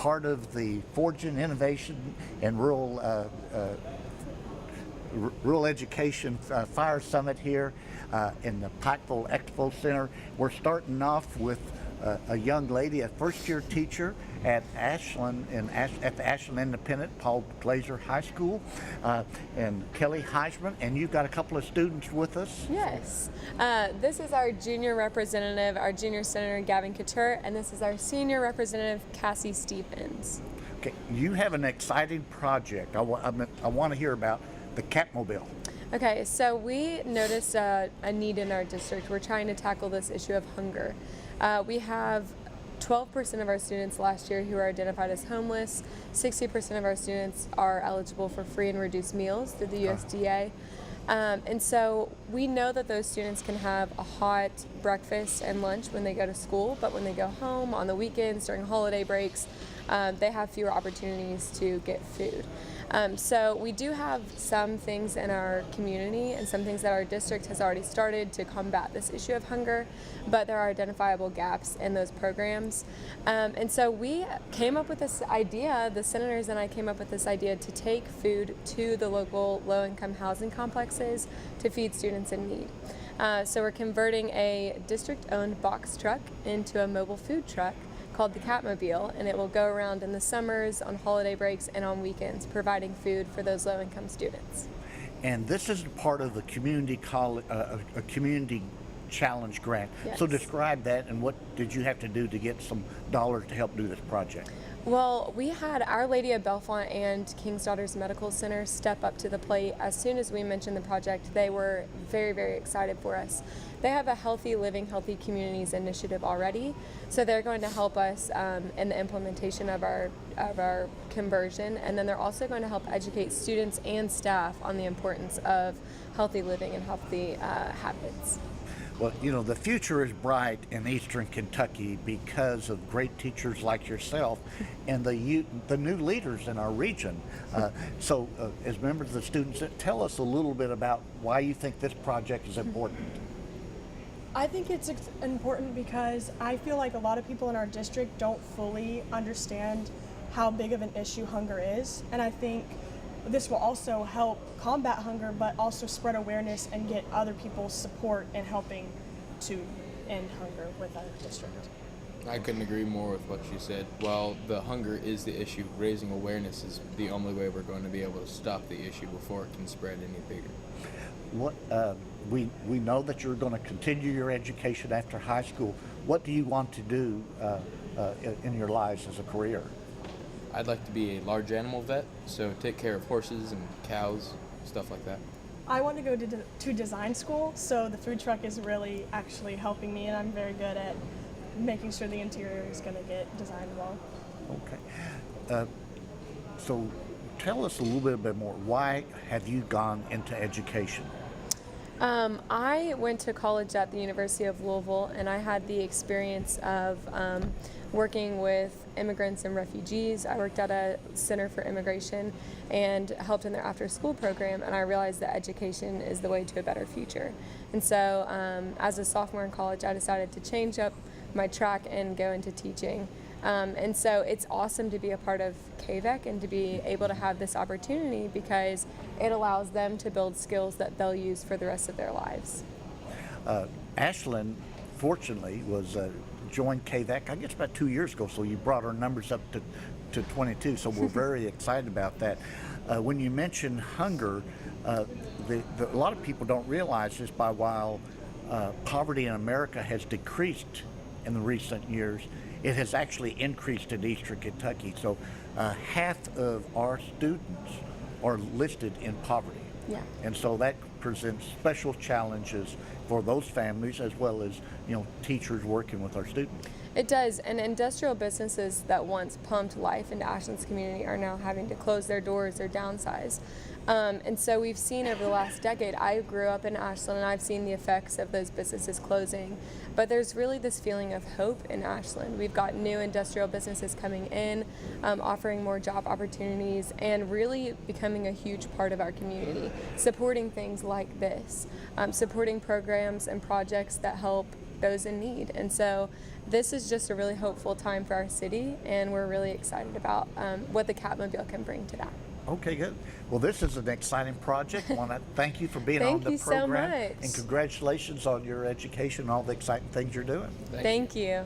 part of the Forging Innovation and Rural Education Fire Summit here in the Pikeville Expo Center. We're starting off with a young lady, a first-year teacher at Ashland at the Ashland Independent, Paul Glaser High School, and Kelly Heishman. And you've got a couple of students with us. Yes, this is our junior representative, our junior senator Gavin Couture, and this is our senior representative Cassie Stephens. Okay, you have an exciting project. I want to hear about the Catmobile. Okay, so we noticed a need in our district. We're trying to tackle this issue of hunger. We have 12% of our students last year who are identified as homeless. 60% of our students are eligible for free and reduced meals through the USDA. And so we know that those students can have a hot breakfast and lunch when they go to school, but when they go home on the weekends during holiday breaks, they have fewer opportunities to get food. So we do have some things in our community and some things that our district has already started to combat this issue of hunger, but there are identifiable gaps in those programs. And so we came up with this idea, the senators and I came up with this idea to take food to the local low-income housing complexes to feed students in need. So we're converting a district-owned box truck into a mobile food truck called the Catmobile, and it will go around in the summers, on holiday breaks, and on weekends, providing food for those low-income students. And this is part of the community college, a community challenge grant. Yes. So describe that, and what did you have to do to get some dollars to help do this project? Well, we had Our Lady of Bellefonte and King's Daughters Medical Center step up to the plate. As soon as we mentioned the project, they were very, very excited for us. They have a Healthy Living, Healthy Communities initiative already, so they're going to help us in the implementation of our conversion, and then they're also going to help educate students and staff on the importance of healthy living and healthy habits. Well, you know, the future is bright in Eastern Kentucky because of great teachers like yourself and the new leaders in our region. So as members of the students, tell us a little bit about why you think this project is important. I think it's important because I feel like a lot of people in our district don't fully understand how big of an issue hunger is, and I think this will also help combat hunger, but also spread awareness and get other people's support in helping to end hunger with our district. I couldn't agree more with what she said. While the hunger is the issue, raising awareness is the only way we're going to be able to stop the issue before it can spread any bigger. What we know that you're going to continue your education after high school. What do you want to do in your lives as a career? I'd like to be a large animal vet, so take care of horses and cows, stuff like that. I want to go to design school, so the food truck is really actually helping me, and I'm very good at making sure the interior is going to get designed well. Okay. So tell us a little bit more. Why have you gone into education? I went to college at the University of Louisville, and I had the experience of working with immigrants and refugees. I worked at a center for immigration and helped in their after-school program, and I realized that education is the way to a better future. And so as a sophomore in college, I decided to change up my track and go into teaching. And so it's awesome to be a part of KVEC and to be able to have this opportunity because it allows them to build skills that they'll use for the rest of their lives. Ashland, fortunately, was joined KVEC, I guess, about 2 years ago, so you brought our numbers up to 22, so we're very excited about that. When you mention hunger, a lot of people don't realize this, by while poverty in America has decreased in the recent years, it has actually increased in Eastern Kentucky. So half of our students are listed in poverty. Yeah. And so that presents special challenges for those families as well as, you know, teachers working with our students. It does, and industrial businesses that once pumped life into Ashland's community are now having to close their doors or downsize. And so we've seen over the last decade, I grew up in Ashland and I've seen the effects of those businesses closing, but there's really this feeling of hope in Ashland. We've got new industrial businesses coming in, offering more job opportunities and really becoming a huge part of our community, supporting things like this, supporting programs and projects that help those in need. And so this is just a really hopeful time for our city, and we're really excited about what the Catmobile can bring to that. Okay, good. Well, this is an exciting project. I want to thank you for being Thank on the you so program. much. And congratulations on your education and all the exciting things you're doing. Thank you.